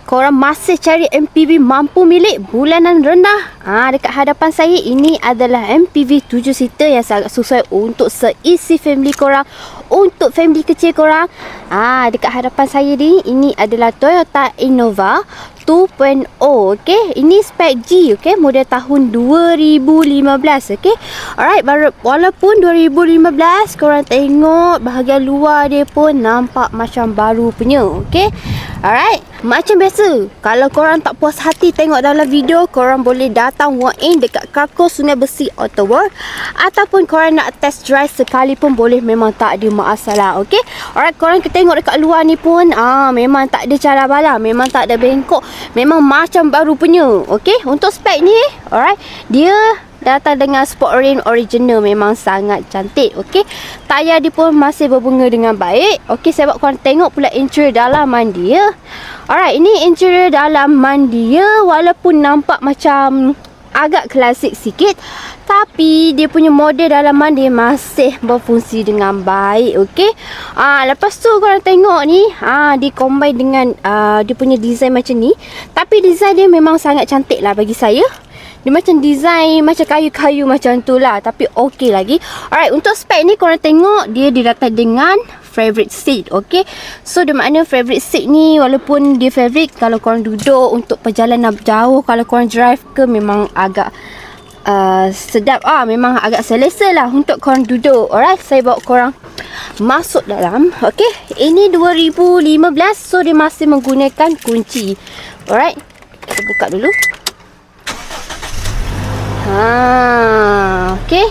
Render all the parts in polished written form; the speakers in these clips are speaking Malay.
korang masih cari MPV mampu milik bulanan rendah, dekat hadapan saya ini adalah MPV 7 seater yang sangat sesuai untuk seisi family korang, untuk family kecil korang. Dekat hadapan saya ni, ini adalah Toyota Innova 2.0. okey. Ini spek G, okey, model tahun 2015, okey. Alright, walaupun 2015, korang tengok bahagian luar dia pun nampak macam baru punya, okey. Alright, macam biasa, kalau korang tak puas hati tengok dalam video, korang boleh datang walk in dekat Carco Sungai Besi Auto World, ataupun korang nak test drive sekali pun boleh, memang tak ada masalah, okey. Alright, korang tengok dekat luar ni pun memang tak ada cara bala, memang tak ada bengkok, memang macam baru punya, okey. Untuk spek ni, alright, dia datang dengan sport rim original, memang sangat cantik, okey. Tayar dia pun masih berbunga dengan baik, okey. Saya buat korang tengok pula interior dalaman dia. Alright, ini interior dalaman dia, walaupun nampak macam agak klasik sikit, tapi dia punya model dalaman dia masih berfungsi dengan baik, okey. Lepas tu korang tengok ni, dia combine dengan dia punya design macam ni, tapi design dia memang sangat cantik lah bagi saya. Dia macam design macam kayu-kayu macam tu lah, tapi okey lagi. Alright, untuk spek ni korang tengok dia datang dengan fabric seat, okey. So dia makna fabric seat ni, walaupun dia fabric, kalau korang duduk untuk perjalanan jauh, kalau korang drive ke, memang agak sedap, memang agak selesa lah untuk korang duduk. Alright, saya bawa korang masuk dalam, okey. Ini 2015, so dia masih menggunakan kunci. Alright, kita buka dulu. Okay.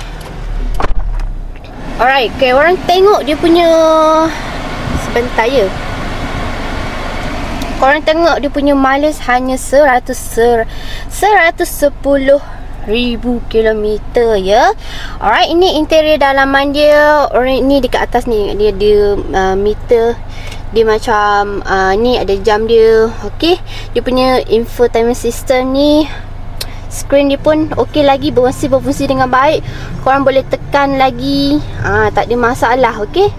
Alright, okay, orang tengok dia punya, sebentar ya, korang tengok dia punya mileage hanya 110,000 kilometer ya. Alright, ini interior dalaman dia. Orang ni dekat atas ni, dia meter dia macam ni ada jam dia, okey. Dia punya infotainment system ni, skrin dia pun okey lagi, berfungsi dengan baik. Korang boleh tekan lagi, tak ada masalah, okey.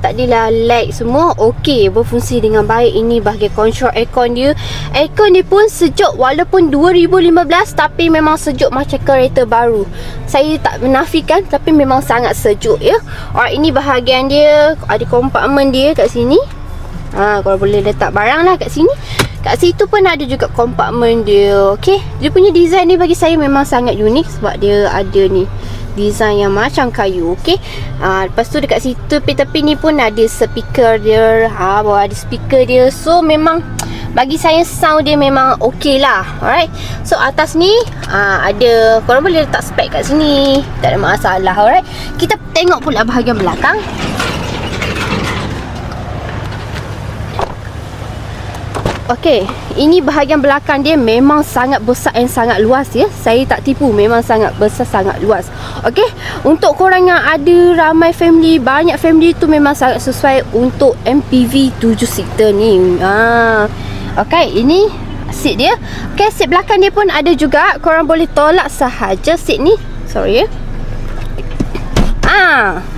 Tak adalah lag semua, okey, berfungsi dengan baik. Ini bahagian control aircon dia. Aircon dia pun sejuk, walaupun 2015, tapi memang sejuk macam kereta baru. Saya tak menafikan, tapi memang sangat sejuk ya. Alright, ini bahagian dia, ada kompartmen dia kat sini. Korang boleh letak barang lah kat sini. Kat situ pun ada juga kompartmen dia, okey. Dia punya design ni bagi saya memang sangat unik, sebab dia ada ni design yang macam kayu, okey. Lepas tu dekat situ tepi-tepi ni pun ada speaker dia, bawah ada speaker dia. So memang bagi saya sound dia memang okey lah. Alright, so atas ni ada, korang boleh letak spek kat sini, tak ada masalah. Alright, kita tengok pula bahagian belakang. Okey, ini bahagian belakang dia memang sangat besar dan sangat luas ya. Saya tak tipu, memang sangat besar, sangat luas. Okey, untuk korang yang ada ramai family, banyak family tu, memang sangat sesuai untuk MPV 7 seater ni. Okey, ini seat dia. Okey, seat belakang dia pun ada juga. Korang boleh tolak sahaja seat ni. Sorry ya.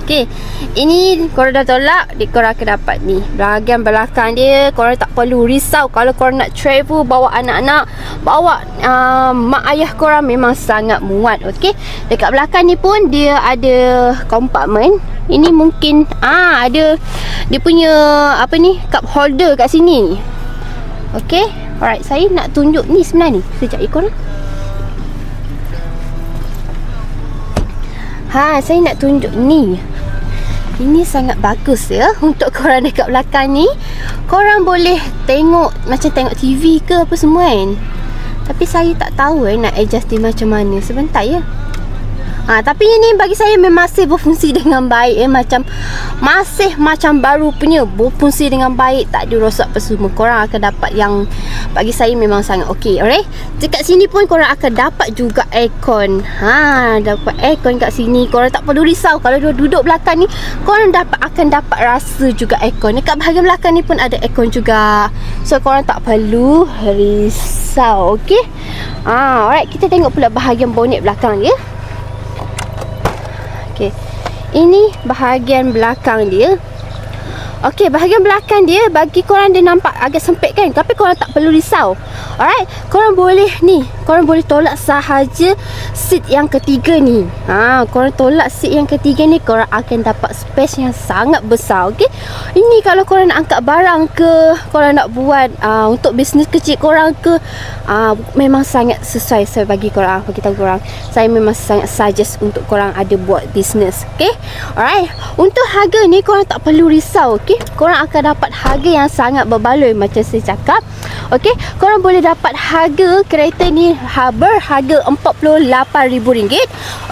Okey, ini korang dah tolak, korang akan dapat ni bahagian belakang dia. Korang tak perlu risau kalau korang nak travel, bawa anak-anak, bawa mak ayah korang, memang sangat muat. Okey, dekat belakang ni pun dia ada kompartmen. Ini mungkin ada dia punya apa ni, cup holder kat sini. Okey, alright, saya nak tunjuk ni sebenarnya ni. Sekejap ya korang. Saya nak tunjuk ni. Ini sangat bagus ya untuk korang dekat belakang ni. Korang boleh tengok macam tengok TV ke apa semua kan. Tapi saya tak tahu nak adjust dia macam mana. Sebentar ya. Tapi ini bagi saya memang masih berfungsi dengan baik ya. Masih macam baru punya, berfungsi dengan baik, tak ada rosak apa semua. Korang akan dapat yang bagi saya memang sangat okey. Alright, dekat sini pun korang akan dapat juga aircon. Dapat aircon kat sini. Korang tak perlu risau kalau duduk belakang ni, korang akan dapat rasa juga aircon. Dekat bahagian belakang ni pun ada aircon juga. So korang tak perlu risau. Okey. Alright, kita tengok pula bahagian bonnet belakang dia. Okey, ini bahagian belakang dia. Okey, bahagian belakang dia bagi korang dia nampak agak sempit kan, tapi korang tak perlu risau. Alright, korang boleh tolak sahaja seat yang ketiga ni. Korang tolak seat yang ketiga ni, korang akan dapat space yang sangat besar. Okey, ini kalau korang nak angkat barang ke, korang nak buat untuk bisnes kecil korang ke, memang sangat sesuai. Saya bagi tahu korang, saya memang sangat suggest untuk korang ada buat bisnes. Okey, alright, untuk harga ni korang tak perlu risau. Okey, korang akan dapat harga yang sangat berbaloi macam saya cakap. Okey, korang boleh dapat harga kereta ni berharga RM48,000.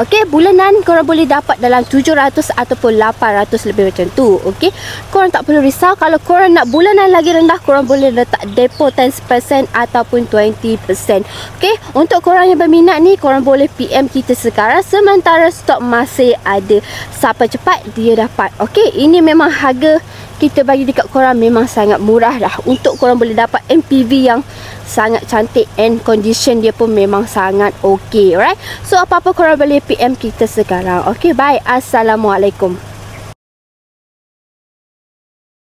Okey, bulanan korang boleh dapat dalam 700 ataupun 800 lebih macam tu. Okey, korang tak perlu risau. Kalau korang nak bulanan lagi rendah, korang boleh letak depo 10% ataupun 20%. Okey, untuk korang yang berminat ni, korang boleh PM kita sekarang sementara stok masih ada. Siapa cepat dia dapat. Okey, ini memang harga kita bagi dekat korang memang sangat murah dah untuk korang boleh dapat MPV yang sangat cantik and condition dia pun memang sangat okey. Alright, so apa-apa korang boleh PM kita sekarang. Okey, bye. Assalamualaikum.